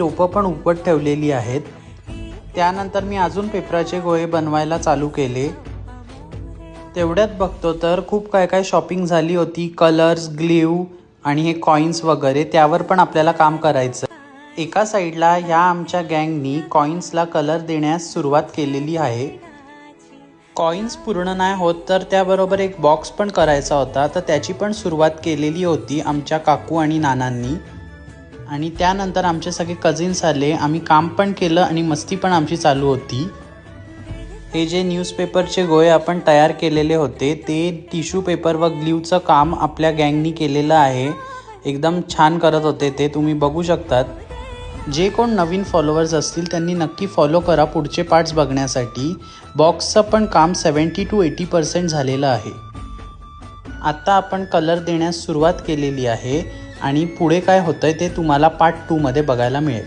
टोपं पण उपट ठेवलेली आहेत। त्यानंतर मी अजून पेपराचे गोळे बनवायला चालू केले। तेवढ्यात बघतो तर खूप काय शॉपिंग झाली होती। कलर्स, ग्ल्यू आणि हे कॉइन्स वगैरे त्यावर पण आपल्याला काम करायचं। एका साईडला ह्या आमच्या गँगनी कॉइन्सला कलर देण्यास सुरुवात केलेली आहे। कॉइन्स पूर्ण नाही होत तर त्याबरोबर एक बॉक्स पण करायचा होता, तर त्याची पण सुरुवात केलेली होती आमच्या काकू आणि नानांनी। आणि त्यानंतर आमचे सगळे कझिन्स आले, आम्ही काम पण केलं आणि मस्ती पण आमची चालू होती। हे जे न्यूजपेपरचे गोळे आपण तयार केलेले होते ते टिश्यू पेपर व ग्ल्यूचं काम आपल्या गँगनी केलेलं आहे। एकदम छान करत होते ते, तुम्ही बघू शकतात। जे कोण नवीन फॉलोअर्स असतील त्यांनी नक्की फॉलो करा पुढचे पार्ट्स बघण्यासाठी। बॉक्सचं पण काम 70 to 80% झालेलं आहे। आता आपण कलर देण्यास सुरुवात केलेली आहे आणि पुढे काय होतंय ते तुम्हाला पार्ट 2 मध्ये बघायला मिळेल।